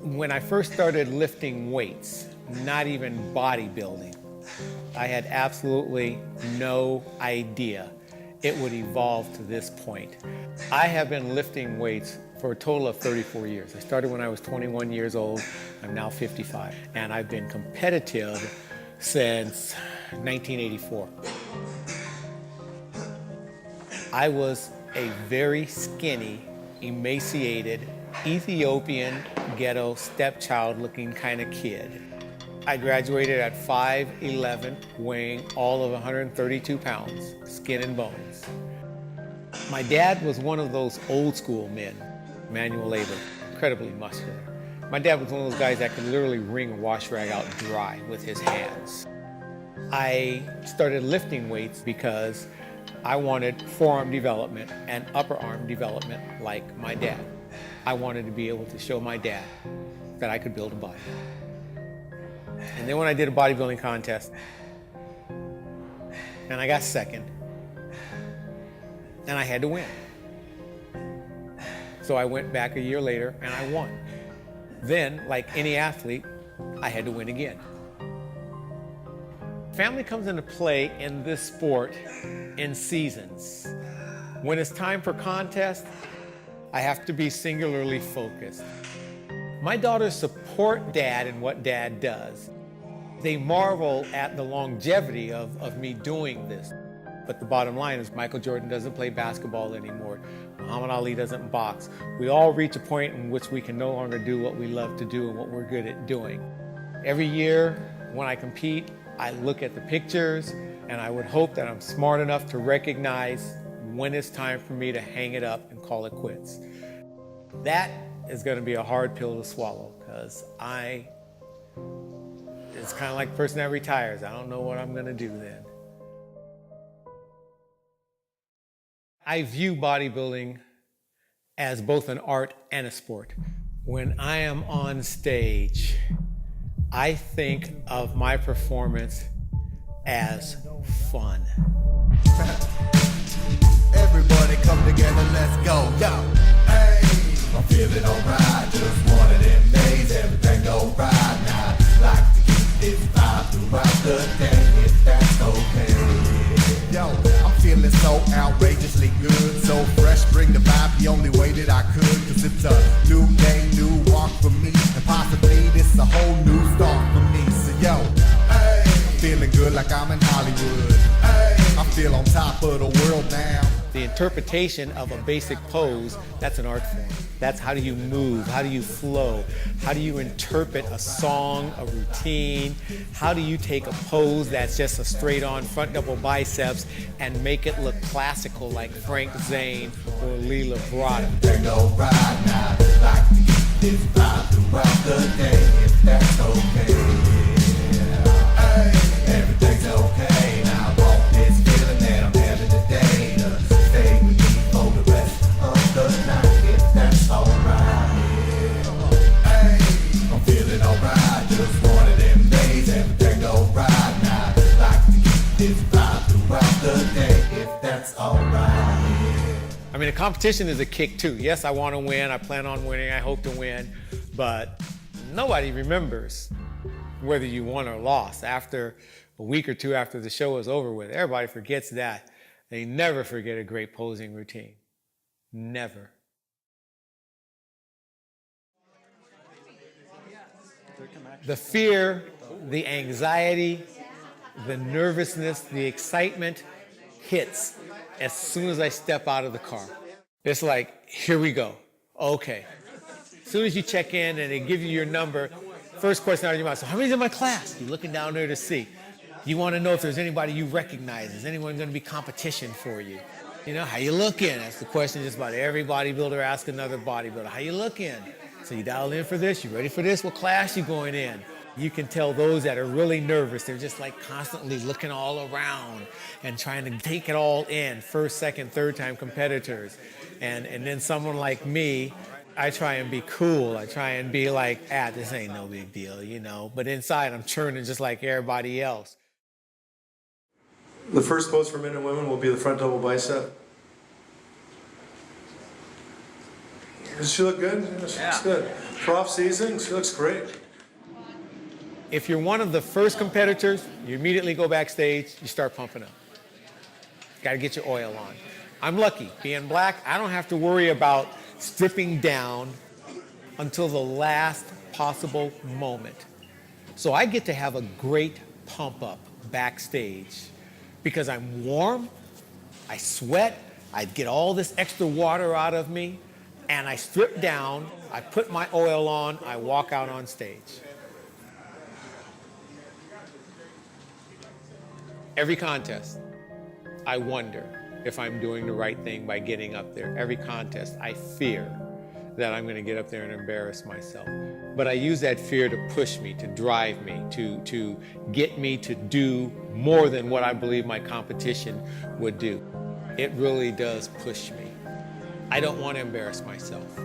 When I first started lifting weights, not even bodybuilding, I had absolutely no idea it would evolve to this point. I have been lifting weights for a total of 34 years. I started when I was 21 years old. I'm now 55. And I've been competitive since 1984. I was a very skinny, emaciated, Ethiopian ghetto stepchild looking kind of kid. I graduated at 5'11", weighing all of 132 pounds, skin and bones. My dad was one of those old school men, manual labor, incredibly muscular. My dad was one of those guys that could literally wring a wash rag out dry with his hands. I started lifting weights because I wanted forearm development and upper arm development like my dad. I wanted to be able to show my dad that I could build a body. And then when I did a bodybuilding contest, and I got second, and I had to win. So I went back a year later and I won. Then, like any athlete, I had to win again. Family comes into play in this sport in seasons. When it's time for contest, I have to be singularly focused. My daughters support Dad in what Dad does. They marvel at the longevity of me doing this. But the bottom line is Michael Jordan doesn't play basketball anymore. Muhammad Ali doesn't box. We all reach a point in which we can no longer do what we love to do and what we're good at doing. Every year when I compete, I look at the pictures and I would hope that I'm smart enough to recognize when it's time for me to hang it up and call it quits. That is going to be a hard pill to swallow because it's kind of like the person that retires. I don't know what I'm going to do then. I view bodybuilding as both an art and a sport. When I am on stage, I think of my performance as fun. Everybody come together, let's go, yo. Hey, I'm feeling alright, just one of them days, everything go right now. Like to keep this vibe throughout the day, if that's okay. Yo, I'm feeling so outrageously good, so fresh, bring the vibe the only way that I could. Cause it's a new day, new walk for me, and possibly this a whole new start for me. So yo, hey, I'm feeling good like I'm in Hollywood. Hey, I feel on top of the world now. The interpretation of a basic pose, that's an art form. That's how do you move, how do you flow, how do you interpret a song, a routine, how do you take a pose that's just a straight on front double biceps and make it look classical like Frank Zane or Lee Labrada. They go right now, like to keep this vibe throughout the day, if that's okay. Hey, everything's okay, now I want this feeling that I'm having today to stay with me for the rest of the night, if that's alright. Hey, I'm feeling alright, just one of them days, everything go right now. Like to keep this vibe throughout the day, if that's alright. I mean, a competition is a kick too. Yes, I want to win, I plan on winning, I hope to win, but nobody remembers whether you won or lost. After a week or two after the show is over with, everybody forgets that. They never forget a great posing routine. Never. The fear, the anxiety, the nervousness, the excitement hits as soon as I step out of the car. It's like, here we go. Okay. As soon as you check in and they give you your number, first question out of your mouth, so how many's in my class? You're looking down there to see. You want to know if there's anybody you recognize. Is anyone going to be competition for you? You know, how you looking? That's the question just about every bodybuilder asks another bodybuilder. How you looking? So you dialed in for this? You ready for this? What class you going in? You can tell those that are really nervous, they're just like constantly looking all around and trying to take it all in. First, second, third time competitors. And then someone like me, I try and be cool. I try and be like, this ain't no big deal, you know. But inside, I'm churning just like everybody else. The first pose for men and women will be the front double bicep. Does she look good? Yeah, she looks good. For off season, she looks great. If you're one of the first competitors, you immediately go backstage, you start pumping up. Got to get your oil on. I'm lucky. Being black, I don't have to worry about stripping down until the last possible moment. So I get to have a great pump up backstage because I'm warm, I sweat, I get all this extra water out of me, and I strip down, I put my oil on, I walk out on stage. Every contest, I wonder if I'm doing the right thing by getting up there. Every contest, I fear that I'm going to get up there and embarrass myself. But I use that fear to push me, to drive me, to get me to do more than what I believe my competition would do. It really does push me. I don't want to embarrass myself.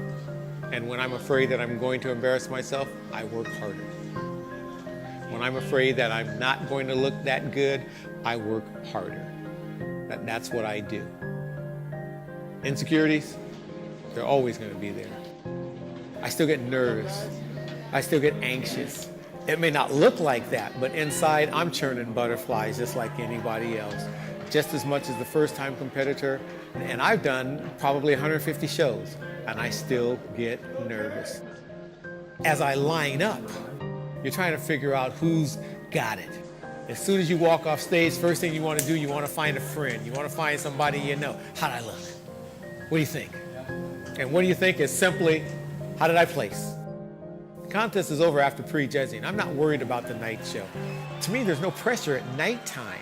And when I'm afraid that I'm going to embarrass myself, I work harder. When I'm afraid that I'm not going to look that good, I work harder. That's what I do. Insecurities, they're always going to be there. I still get nervous. I still get anxious. It may not look like that, but inside I'm churning butterflies just like anybody else. Just as much as the first-time competitor, and I've done probably 150 shows, and I still get nervous. As I line up, you're trying to figure out who's got it. As soon as you walk off stage, first thing you want to do, you want to find a friend. You want to find somebody you know. How'd I look? What do you think? And what do you think is simply, how did I place? The contest is over after prejudging. I'm not worried about the night show. To me, there's no pressure at nighttime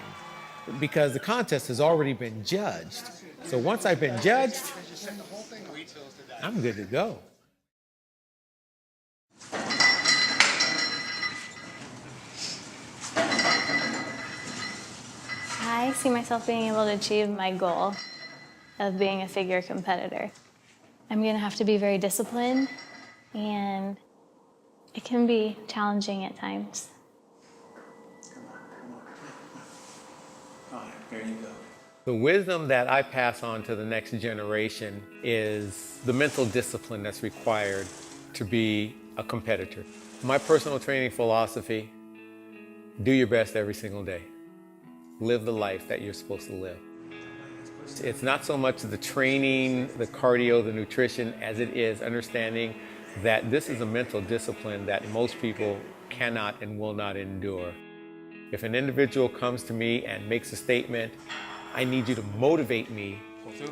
because the contest has already been judged. So once I've been judged, I'm good to go. I see myself being able to achieve my goal of being a figure competitor. I'm going to have to be very disciplined, and it can be challenging at times. All right, there you go. The wisdom that I pass on to the next generation is the mental discipline that's required to be a competitor. My personal training philosophy, do your best every single day. Live the life that you're supposed to live. It's not so much the training, the cardio, the nutrition, as it is understanding that this is a mental discipline that most people cannot and will not endure. If an individual comes to me and makes a statement, I need you to motivate me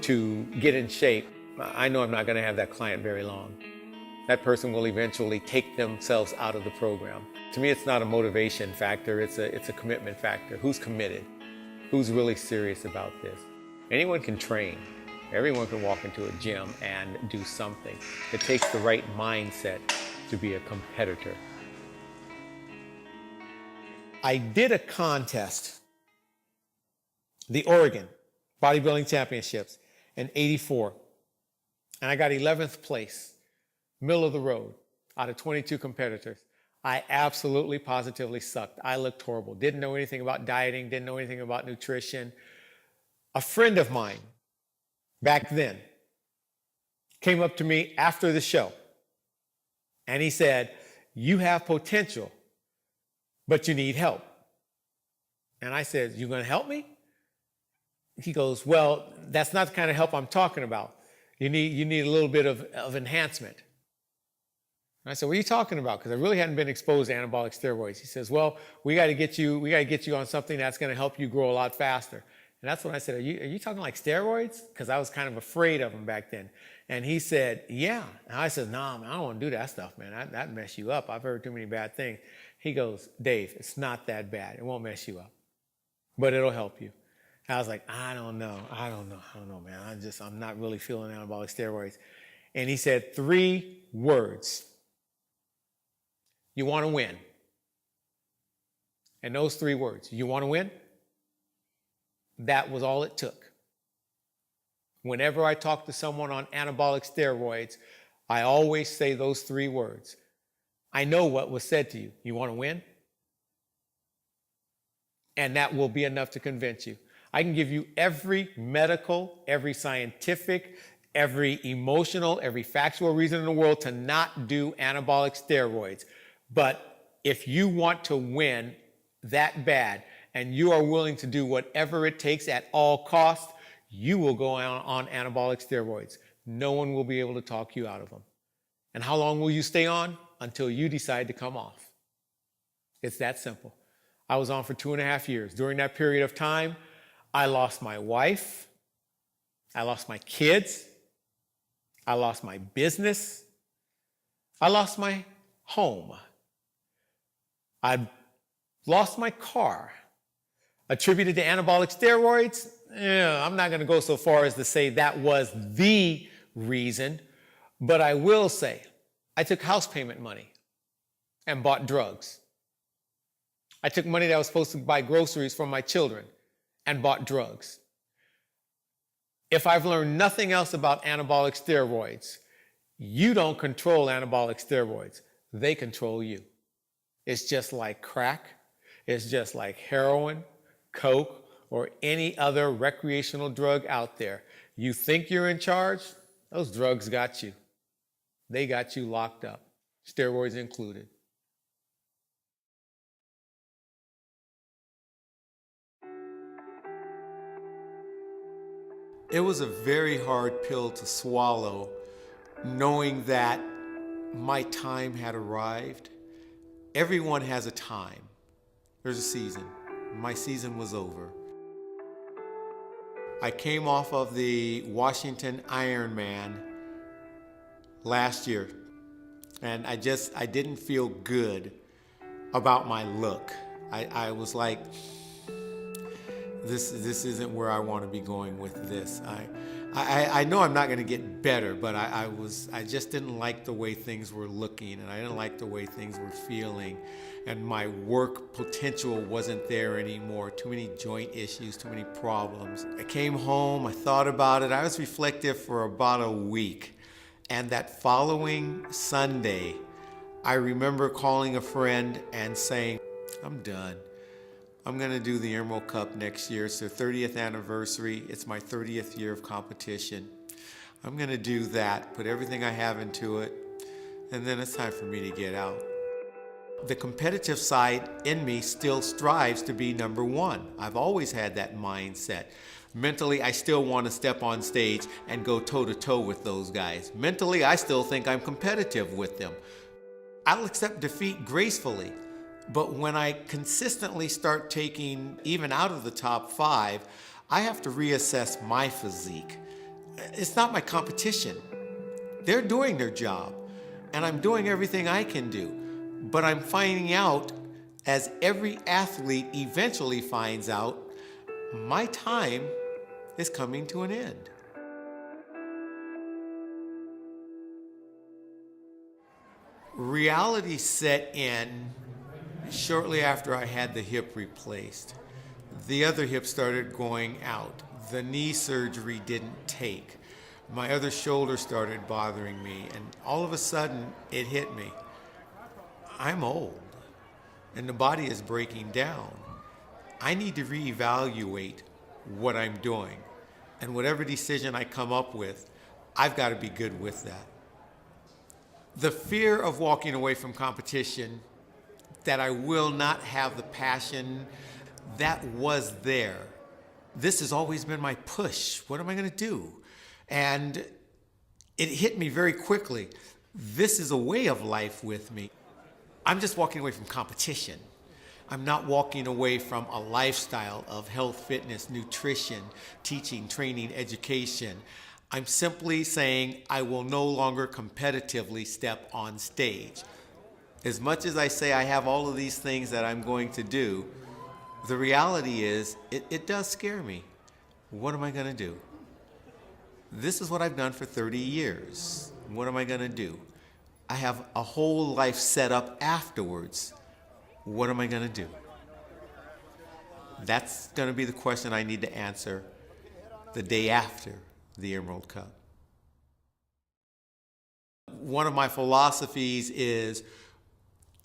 to get in shape, I know I'm not going to have that client very long. That person will eventually take themselves out of the program. To me, it's not a motivation factor, it's a commitment factor. Who's committed? Who's really serious about this? Anyone can train. Everyone can walk into a gym and do something. It takes the right mindset to be a competitor. I did a contest, the Oregon Bodybuilding Championships in '84, and I got 11th place, middle of the road, out of 22 competitors. I absolutely, positively sucked. I looked horrible. Didn't know anything about dieting, didn't know anything about nutrition. A friend of mine back then came up to me after the show, and he said, "You have potential, but you need help." And I said, "You gonna help me?" He goes, "Well, that's not the kind of help I'm talking about. You need a little bit of enhancement." And I said, "What are you talking about?" Because I really hadn't been exposed to anabolic steroids. He says, "Well, we got to get you on something that's going to help you grow a lot faster." And that's when I said, are you talking like steroids? Because I was kind of afraid of them back then. And he said, "Yeah." And I said, "No, man, I don't want to do that stuff, man. That mess you up. I've heard too many bad things." He goes, "Dave, it's not that bad. It won't mess you up, but it'll help you." I was like, I don't know, man. I'm not really feeling anabolic steroids. And he said 3 words. You want to win. And those 3 words, you want to win? That was all it took. Whenever I talk to someone on anabolic steroids, I always say those 3 words. I know what was said to you. You want to win? And that will be enough to convince you. I can give you every medical, every scientific, every emotional, every factual reason in the world to not do anabolic steroids. But if you want to win that bad and you are willing to do whatever it takes at all costs, you will go on anabolic steroids. No one will be able to talk you out of them. And how long will you stay on? Until you decide to come off. It's that simple. I was on for 2.5 years. During that period of time, I lost my wife, I lost my kids, I lost my business, I lost my home, I lost my car. Attributed to anabolic steroids? I'm not going to go so far as to say that was the reason, but I will say I took house payment money and bought drugs. I took money that I was supposed to buy groceries for my children and bought drugs. If I've learned nothing else about anabolic steroids, you don't control anabolic steroids. They control you. It's just like crack. It's just like heroin, coke, or any other recreational drug out there. You think you're in charge? Those drugs got you. They got you locked up, steroids included. It was a very hard pill to swallow, knowing that my time had arrived. Everyone has a time. There's a season. My season was over. I came off of the Washington Ironman last year, and I didn't feel good about my look. I was like, this isn't where I want to be going with this. I know I'm not going to get better, but I just didn't like the way things were looking, and I didn't like the way things were feeling, and my work potential wasn't there anymore. Too many joint issues, too many problems. I came home, I thought about it. I was reflective for about a week, and that following Sunday, I remember calling a friend and saying, I'm done. I'm going to do the Emerald Cup next year. It's their 30th anniversary. It's my 30th year of competition. I'm going to do that, put everything I have into it, and then it's time for me to get out. The competitive side in me still strives to be number one. I've always had that mindset. Mentally, I still want to step on stage and go toe-to-toe with those guys. Mentally, I still think I'm competitive with them. I'll accept defeat gracefully. But when I consistently start taking even out of the top 5, I have to reassess my physique. It's not my competition. They're doing their job, and I'm doing everything I can do. But I'm finding out, as every athlete eventually finds out, my time is coming to an end. Reality set in shortly after I had the hip replaced. The other hip started going out. The knee surgery didn't take. My other shoulder started bothering me, and all of a sudden it hit me. I'm old, and the body is breaking down. I need to reevaluate what I'm doing, and whatever decision I come up with, I've got to be good with that. The fear of walking away from competition, that I will not have the passion, that was there. This has always been my push. What am I going to do? And it hit me very quickly. This is a way of life with me. I'm just walking away from competition. I'm not walking away from a lifestyle of health, fitness, nutrition, teaching, training, education. I'm simply saying I will no longer competitively step on stage. As much as I say I have all of these things that I'm going to do, the reality is it does scare me. What am I going to do? This is what I've done for 30 years. What am I going to do? I have a whole life set up afterwards. What am I going to do? That's going to be the question I need to answer the day after the Emerald Cup. One of my philosophies is,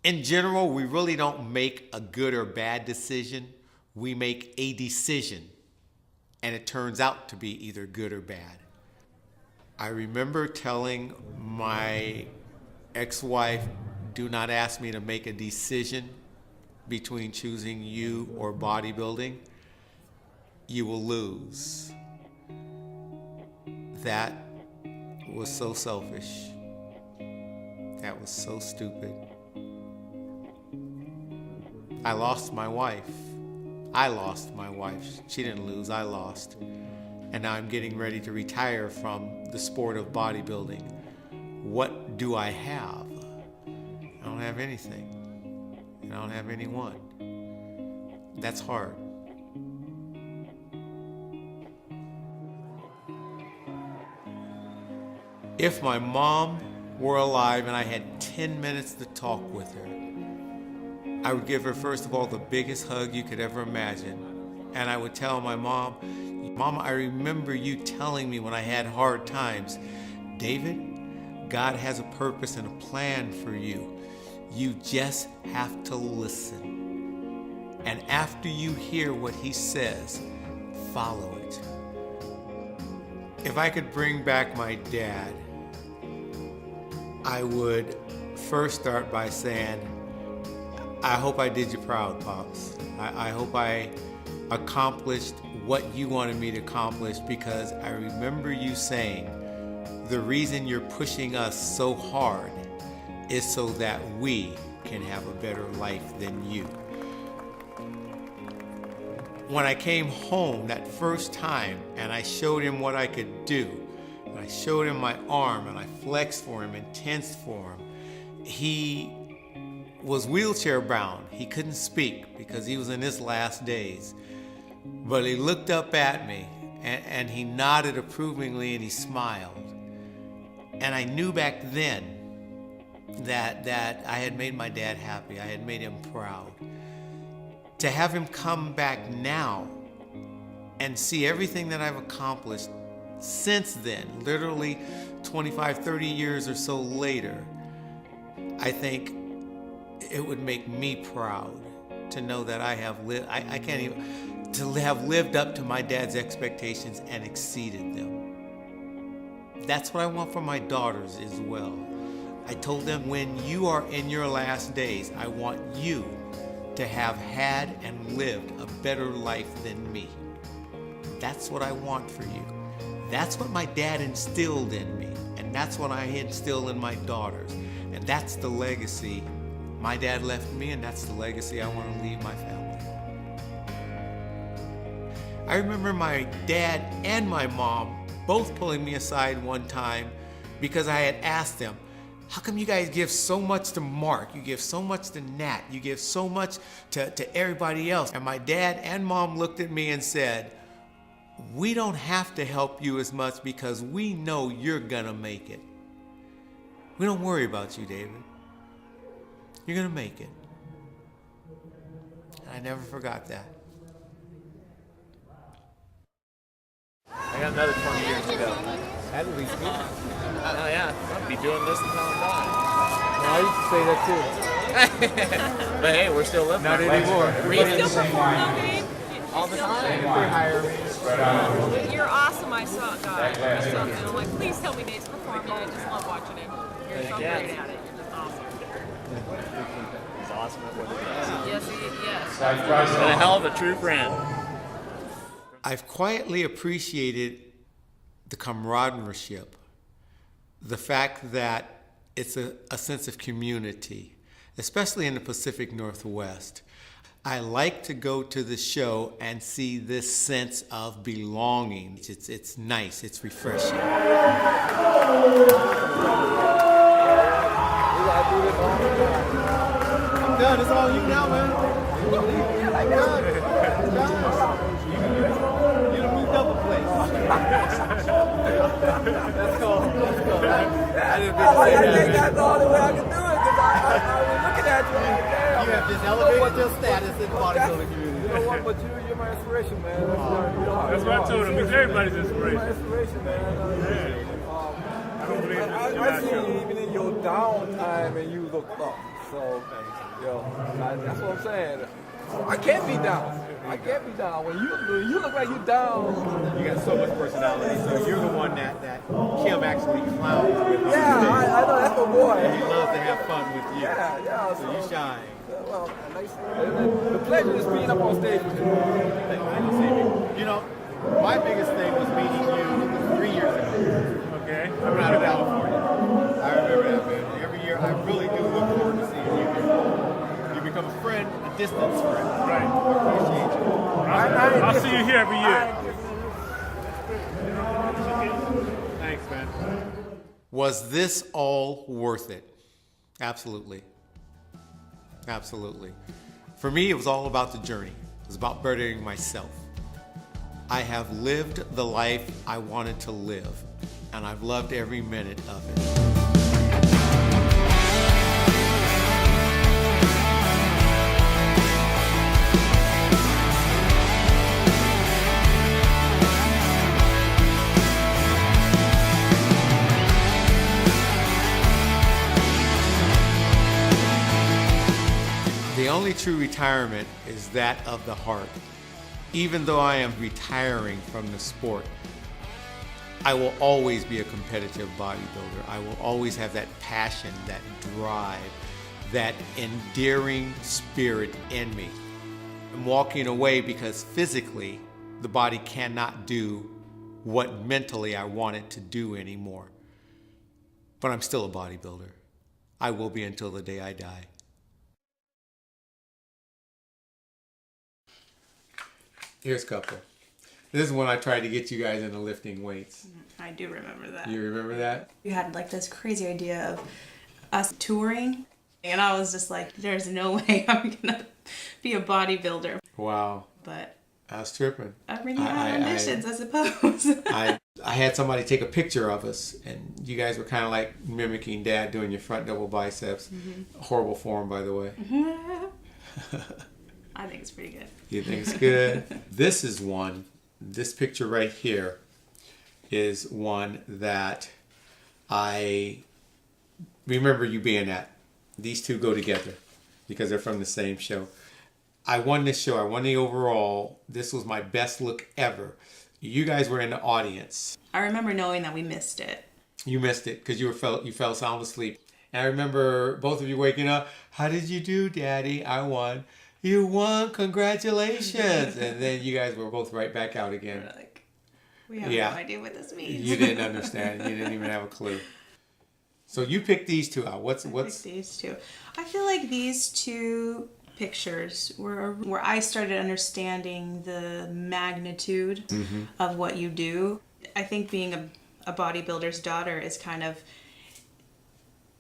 in general, we really don't make a good or bad decision. We make a decision, and it turns out to be either good or bad. I remember telling my ex-wife, do not ask me to make a decision between choosing you or bodybuilding. You will lose. That was so selfish. That was so stupid. I lost my wife. I lost my wife. She didn't lose, I lost. And now I'm getting ready to retire from the sport of bodybuilding. What do I have? I don't have anything. I don't have anyone. That's hard. If my mom were alive and I had 10 minutes to talk with her, I would give her, first of all, the biggest hug you could ever imagine. And I would tell my mom, Mama, I remember you telling me when I had hard times, David, God has a purpose and a plan for you. You just have to listen. And after you hear what he says, follow it. If I could bring back my dad, I would first start by saying, I hope I did you proud, Pops. I hope I accomplished what you wanted me to accomplish, because I remember you saying, the reason you're pushing us so hard is so that we can have a better life than you. When I came home that first time and I showed him what I could do, and I showed him my arm and I flexed for him and tensed for him, he was wheelchair bound. He couldn't speak because he was in his last days. But he looked up at me and he nodded approvingly and he smiled. And I knew back then that I had made my dad happy. I had made him proud. To have him come back now and see everything that I've accomplished since then, literally 25, 30 years or so later, I think it would make me proud to know that I have lived, I can't even, to have lived up to my dad's expectations and exceeded them. That's what I want for my daughters as well. I told them, when you are in your last days, I want you to have had and lived a better life than me. That's what I want for you. That's what my dad instilled in me, and that's what I instill in my daughters. And that's the legacy my dad left me, and that's the legacy I want to leave my family. I remember my dad and my mom both pulling me aside one time because I had asked them, how come you guys give so much to Mark? You give so much to Nat. You give so much to everybody else. And my dad and mom looked at me and said, we don't have to help you as much because we know you're gonna make it. We don't worry about you, David. You're gonna make it. And I never forgot that. I got another 20 years to go. That'd be good. Oh yeah, I'll be doing this until I'm dying. I used to say that But hey, we're still living. Not anymore. Do you still perform though, Gabe? All the time. You're awesome. I saw it, guys. I saw it, and I'm like, please tell me Dave's performing. I just love watching him. You're so great at it. You're just awesome. He's awesome at what he does. Yes, yes. He's been a hell of a true friend. I've quietly appreciated the camaraderie, the fact that it's a sense of community, especially in the Pacific Northwest. I like to go to the show and see this sense of belonging. It's nice, it's refreshing. I'm done, it's all you now, man. I'm done. It's done. You done moved up a place. Let's go. I didn't think that's the only way I can do it, because I was looking at you like, damn. You have just elevated your status in the bodybuilding community. You know what, but you're my inspiration, man. That's what I told him. He's everybody's inspiration. You're my inspiration, man. I don't believe in I see you even in your downtime and you look up. So, yo, that's what I'm saying. I can't be down. I can't be down. When you look like you're down. You got so much personality. So you're the one that Kim actually clowns with. Yeah, I know, that's my boy. And he loves to have fun with you. Yeah. So you shine. Well, the pleasure is being up on stage with you. You know, my biggest thing was meeting you 3 years ago. Okay. I'm out of California. I remember that, man. Every year, I really do look forward to seeing you here. You become a friend, a distance friend. Right. I appreciate you. I'll see you here every year. Thanks, man. Was this all worth it? Absolutely. Absolutely. For me, it was all about the journey. It was about bettering myself. I have lived the life I wanted to live, and I've loved every minute of it. The only true retirement is that of the heart. Even though I am retiring from the sport, I will always be a competitive bodybuilder. I will always have that passion, that drive, that endearing spirit in me. I'm walking away because physically, the body cannot do what mentally I want it to do anymore. But I'm still a bodybuilder. I will be until the day I die. Here's a couple. This is when I tried to get you guys into lifting weights. I do remember that. You remember that? You had like this crazy idea of us touring, and I was just like, there's no way I'm gonna be a bodybuilder. Wow. But I was tripping. I mean, you had ambitions, I suppose. I had somebody take a picture of us, and you guys were kind of like mimicking Dad doing your front double biceps. Mm-hmm. Horrible form, by the way. I think it's pretty good. You think it's good? This is one. This picture right here is one that I remember you being at. These two go together because they're from the same show. I won this show. I won the overall. This was my best look ever. You guys were in the audience. I remember knowing that we missed it. You missed it because you fell sound asleep. And I remember both of you waking up. How did you do, Daddy? I won. You won, congratulations. And then you guys were both right back out again. We're like, we have no idea what this means. You didn't understand. You didn't even have a clue. So you picked these two out. What's these two? I feel like these two pictures were where I started understanding the magnitude of what you do. I think being a bodybuilder's daughter is kind of,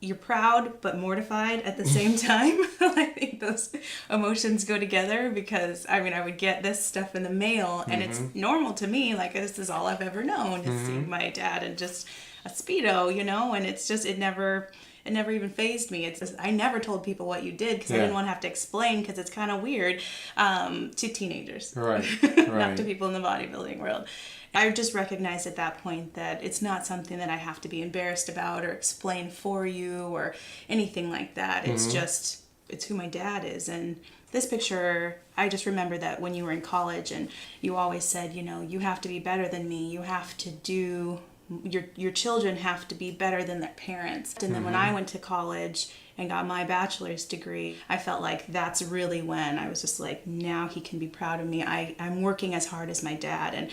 you're proud but mortified at the same time. I think those emotions go together because, I mean, I would get this stuff in the mail and it's normal to me. Like, this is all I've ever known, to see my dad in just a Speedo, you know, and it's just, it never even fazed me. It's just, I never told people what you did because I didn't want to have to explain, because it's kind of weird to teenagers, right. Not to people in the bodybuilding world. I just recognized at that point that it's not something that I have to be embarrassed about or explain for you or anything like that. It's just, it's who my dad is. And this picture, I just remember that when you were in college and you always said, you know, you have to be better than me. You have to do, your children have to be better than their parents. And then when I went to college and got my bachelor's degree, I felt like that's really when I was just like, now he can be proud of me. I'm working as hard as my dad. And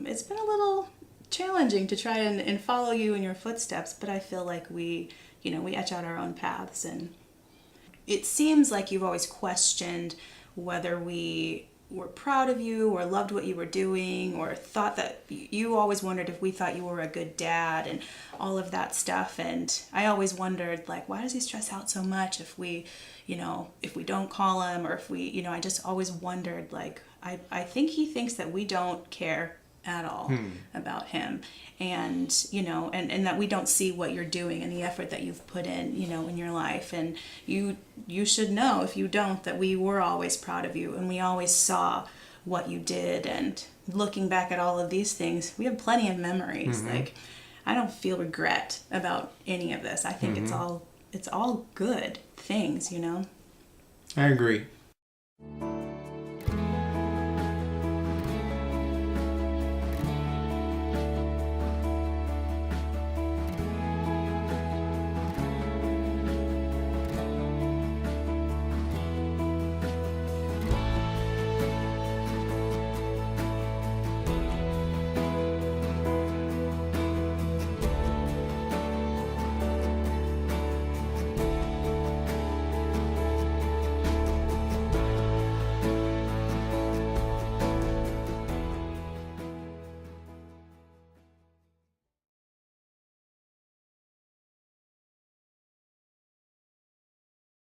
it's been a little challenging to try and follow you in your footsteps, but I feel like we etch out our own paths. And it seems like you've always questioned whether we were proud of you or loved what you were doing, or thought that you always wondered if we thought you were a good dad and all of that stuff. And I always wondered, like, why does he stress out so much if we don't call him, or if we, I just always wondered, like, I think he thinks that we don't care at all about him, and and that we don't see what you're doing and the effort that you've put in, in your life. And you should know, if you don't, that we were always proud of you and we always saw what you did. And looking back at all of these things, we have plenty of memories. Like, I don't feel regret about any of this. I think it's all good things, I agree.